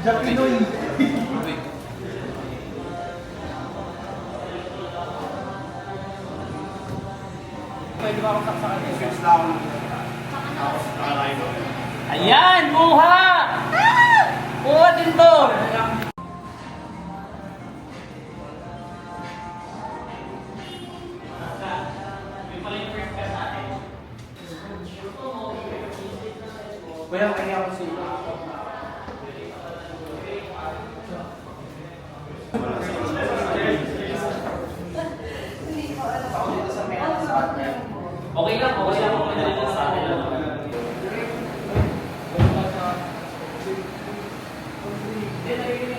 Jack Pinoy. Pwede ba akong saksakan yung switch na ako? Ayan! Buha! Buha din to! Kuya, kaya ako sila. Okay lang, okay lang. Okay lang sa akin lang. Hindi,